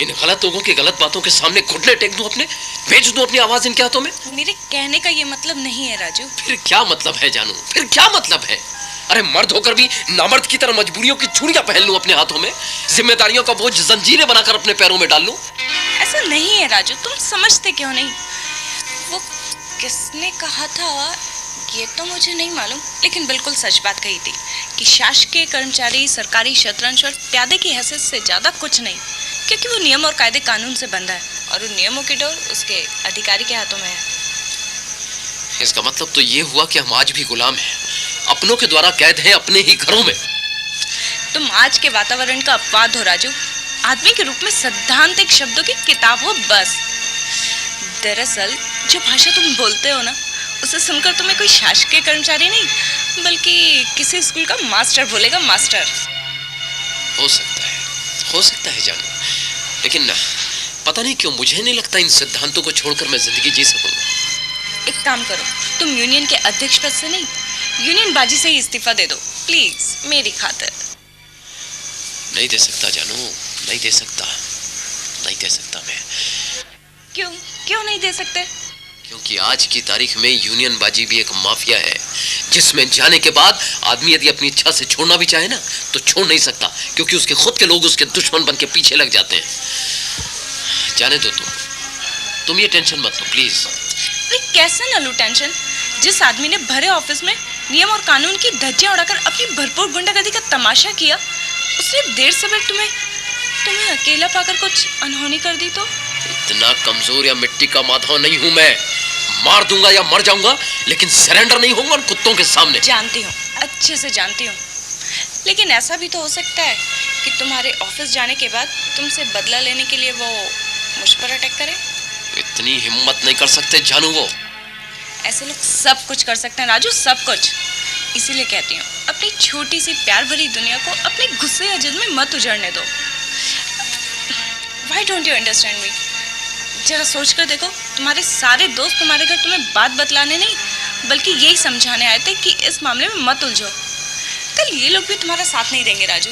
Speaker 2: इन गलत लोगों की गलत बातों के सामने घुटने टेक दूं, अपने भेज दूं अपनी आवाज इनके हाथों में?
Speaker 1: मेरे कहने का ये मतलब नहीं है राजू।
Speaker 2: फिर क्या मतलब है जानू, फिर क्या मतलब है? अरे मर्द होकर भी नामर्द की तरह मजबूरियों की चूड़ियां पहन लूं अपने हाथों में, जिम्मेदारियों का बोझ जंजीरें बनाकर अपने पैरों में डाल लूं?
Speaker 1: ऐसा नहीं है राजू, तुम समझते क्यों नहीं? वो किसने कहा था ये तो मुझे नहीं मालूम, लेकिन बिल्कुल सच बात कही थी कि शासकीय कर्मचारी सरकारी शतरंज और प्यादे की हैसियत से ज्यादा कुछ नहीं, क्योंकि वो नियम और कायदे कानून से बंधा है और उन नियमों की डोर उसके अधिकारी के हाथों में है।
Speaker 2: इसका मतलब तो ये हुआ कि हम आज भी गुलाम हैं, अपनों के द्वारा कैद हैं अपने ही घरों में।
Speaker 1: तुम आज के वातावरण का अपवाद हो राजू। आदमी के रूप में सिद्धांत एक शब्दों की किताब हो बस। दरअसल जो भाषा तुम बोलते हो ना, उसे सुनकर तुम्हें कोई शासकीय कर्मचारी नहीं बल्कि किसी स्कूल का मास्टर बोलेगा, मास्टर।
Speaker 2: हो सकता है जानू, लेकिन पता नहीं क्यों मुझे नहीं लगता इन सिद्धांतों को छोड़कर मैं जिंदगी जी सकूंगा।
Speaker 1: एक काम करो, तुम यूनियन के अध्यक्ष पद से नहीं, यूनियन बाजी से ही इस्तीफा दे दो प्लीज, मेरी खातिर।
Speaker 2: नहीं दे सकता जानू, नहीं दे सकता मैं।
Speaker 1: क्यों नहीं दे सकते?
Speaker 2: क्योंकि आज की तारीख में यूनियन बाजी भी एक माफिया है, जिसमें जाने के बाद आदमी यदि अपनी इच्छा से छोड़ना भी चाहे ना तो छोड़ नहीं सकता, क्योंकि उसके खुद के लोग उसके दुश्मन बन के पीछे लग जाते हैं। जाने दो तुम ये टेंशन मत लो प्लीज।
Speaker 1: कैसे न लूं टेंशन? जिस आदमी ने भरे ऑफिस में नियम और कानून की धज्जियां उड़ाकर अपनी भरपूर गुंडागर्दी का तमाशा किया, उसने देर सवेर तुम्हें अकेला पाकर कुछ अनहोनी कर दी तो?
Speaker 2: इतना कमजोर या मिट्टी का माधव नहीं हूं मैं। मार दूंगा या मर जाऊंगा, लेकिन सरेंडर नहीं होऊंगा उन कुत्तों के सामने।
Speaker 1: जानती हूँ, अच्छे से जानती हूँ, लेकिन ऐसा भी तो हो सकता है कि तुम्हारे ऑफिस जाने के बाद तुमसे बदला लेने के लिए वो मुझ पर अटैक करे।
Speaker 2: इतनी हिम्मत नहीं कर सकते जानू वो।
Speaker 1: ऐसे लोग सब कुछ कर सकते हैं राजू, सब कुछ। इसीलिए कहती हूँ, अपनी छोटी सी प्यार भरी दुनिया को अपने गुस्से या जिद में मत उजड़ने दो। Why don't you understand me? जरा सोच कर देखो, तुम्हारे सारे दोस्त तुम्हारे घर तुम्हें बात बतलाने नहीं बल्कि यही समझाने आए थे कि इस मामले में मत उलझो। कल ये लोग भी तुम्हारा साथ नहीं देंगे राजू।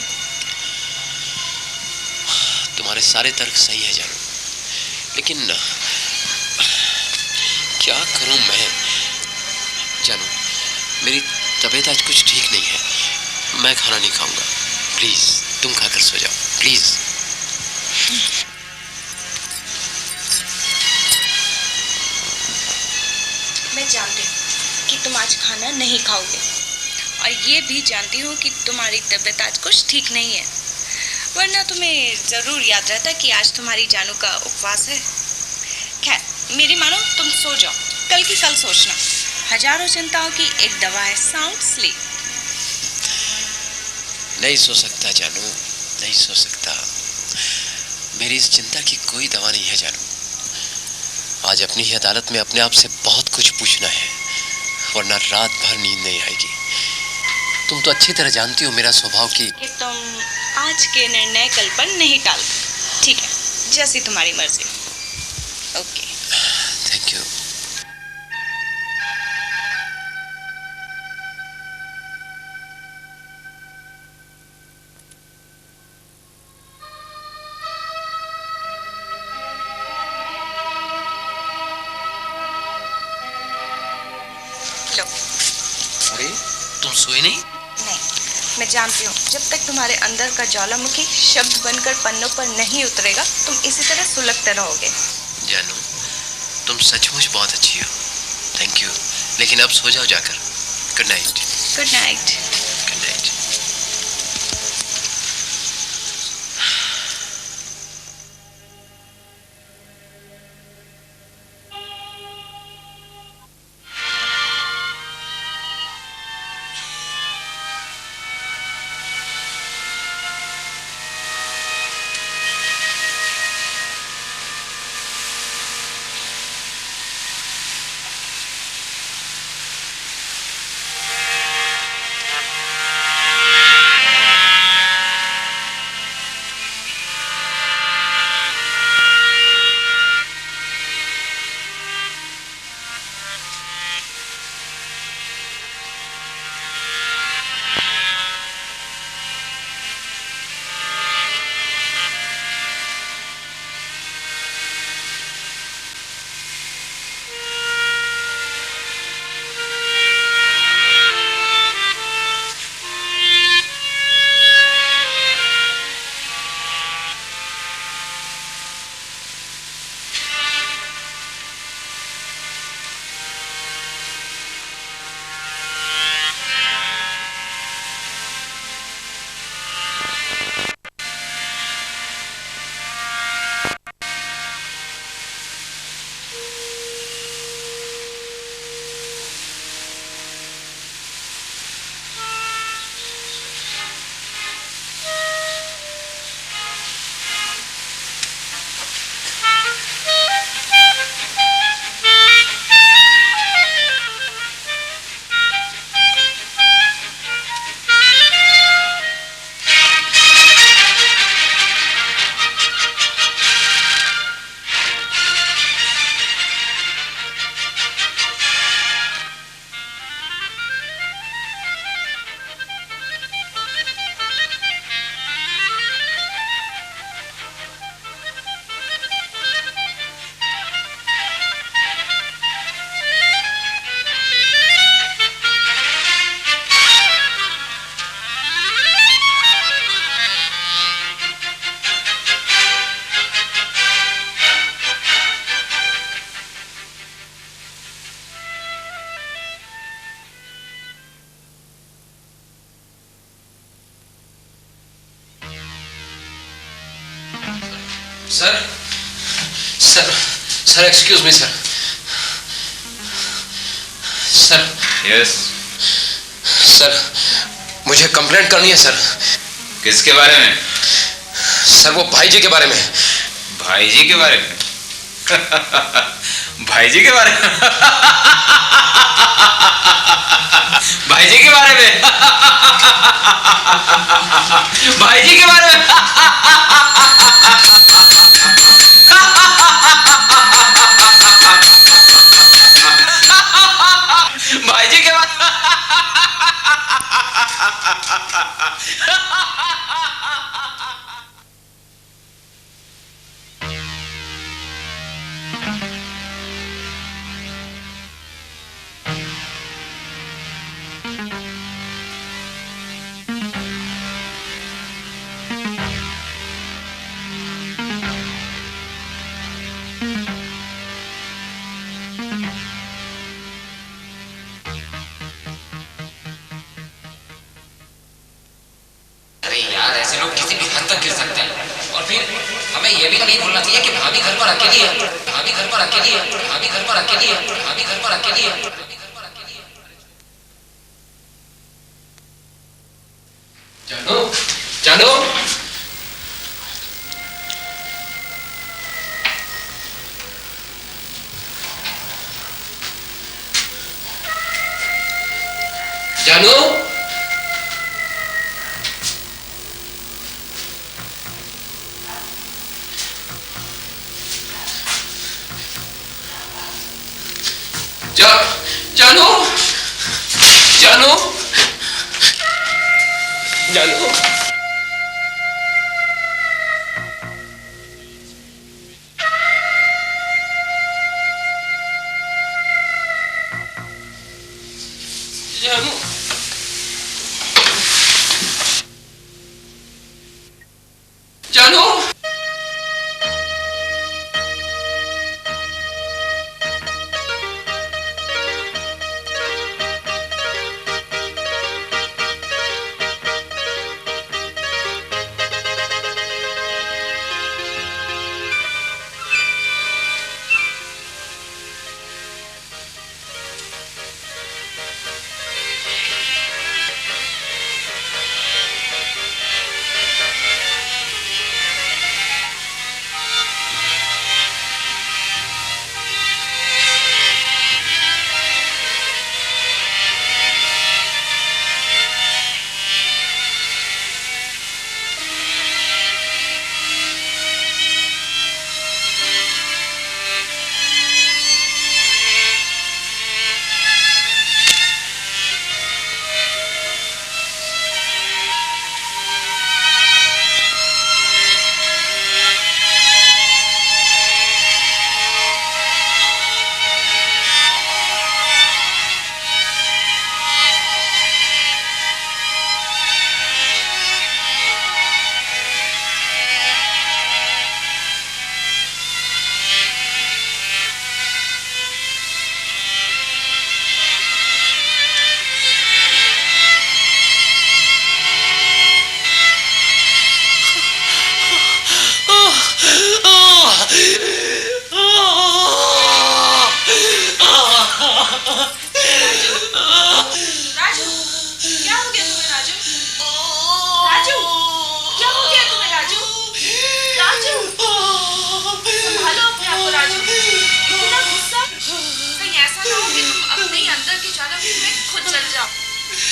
Speaker 2: तुम्हारे सारे तर्क सही है जानू, लेकिन क्या करूं मैं जानू? मेरी तबीयत आज कुछ ठीक नहीं है, मैं खाना नहीं खाऊंगा। प्लीज तुम खाकर सो जाओ प्लीज।
Speaker 1: मैं जानती हूँ कि तुम आज खाना नहीं खाओगे और ये भी जानती हूँ कि तुम्हारी तबीयत आज कुछ ठीक नहीं है, वरना तुम्हें जरूर याद रहता कि आज तुम्हारी जानू का उपवास है। खैर मेरी मानो, तुम सो जाओ, कल की कल सोचना। हजारों चिंताओं की एक दवा है साउंड स्लीप।
Speaker 2: नहीं सो सकता जानू, नहीं सो सकता। मेरी इस चिंता की कोई दवा नहीं है जानू। आज अपनी ही अदालत में अपने आप से बहुत कुछ पूछना है, वरना रात भर नींद नहीं आएगी। तुम तो अच्छी तरह जानती हो मेरा स्वभाव कि
Speaker 1: तुम आज के निर्णय कल पर नहीं टालते। ठीक है, जैसी तुम्हारी मर्जी। Okay,
Speaker 2: thank you. अरे तुम सोए नहीं?
Speaker 1: मैं जानती हूँ, जब तक तुम्हारे अंदर का ज्वालामुखी शब्द बनकर पन्नों पर नहीं उतरेगा, तुम इसी तरह सुलगते रहोगे।
Speaker 2: जानू, तुम सचमुच बहुत अच्छी हो। Thank you. लेकिन अब सो जाओ जाकर। Good night.
Speaker 1: Good night.
Speaker 2: Good night. Sir sir sir excuse me sir. Sir
Speaker 5: yes
Speaker 2: sir मुझे कंप्लेंट करनी है सर।
Speaker 5: किसके बारे में?
Speaker 2: सर वो भाई जी के बारे में।
Speaker 5: भाई जी के बारे में? भाई जी के बारे में? भाई जी के बारे में? भाई जी के बारे में? भाई जी के बारे
Speaker 4: ये भी नहीं भूलना चाहिए कि भाभी घर पर अकेली है, भाभी घर पर अकेली है, भाभी घर पर अकेली है, भाभी घर पर अकेली है।
Speaker 2: जानू जानू जानू जानू जानू जानू जानू जानू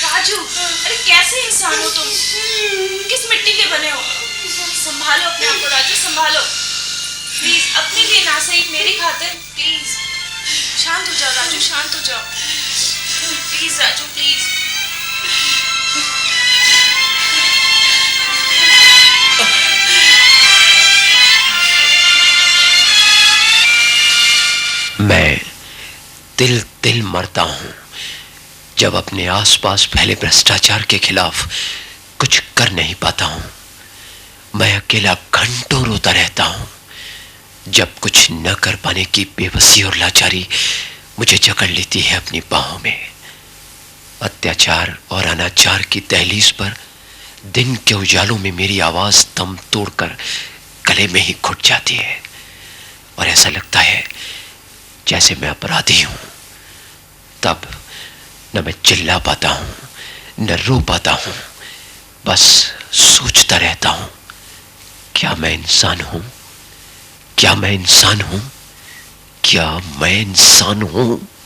Speaker 1: राजू, अरे कैसे इंसान हो तुम? किस मिट्टी के बने हो? संभालो अपने आप को राजू, संभालो प्लीज। अपने लिए ना सही, मेरी खातिर प्लीज। शांत हो जाओ राजू, शांत हो जाओ प्लीज राजू, प्लीज।
Speaker 2: मैं दिल दिल मरता हूं जब अपने आसपास फैले भ्रष्टाचार के खिलाफ कुछ कर नहीं पाता हूं। मैं अकेला घंटों रोता रहता हूं जब कुछ न कर पाने की बेबसी और लाचारी मुझे जकड़ लेती है अपनी बाहों में। अत्याचार और अनाचार की दहलीज पर दिन के उजालों में मेरी आवाज दम तोड़कर
Speaker 18: गले में ही घुट जाती है और ऐसा लगता है जैसे मैं अपराधी हूं। तब न मैं चिल्ला पाता हूं, न रो पाता हूं, बस सोचता रहता हूं, क्या मैं इंसान हूं? क्या मैं इंसान हूं? क्या मैं इंसान हूं?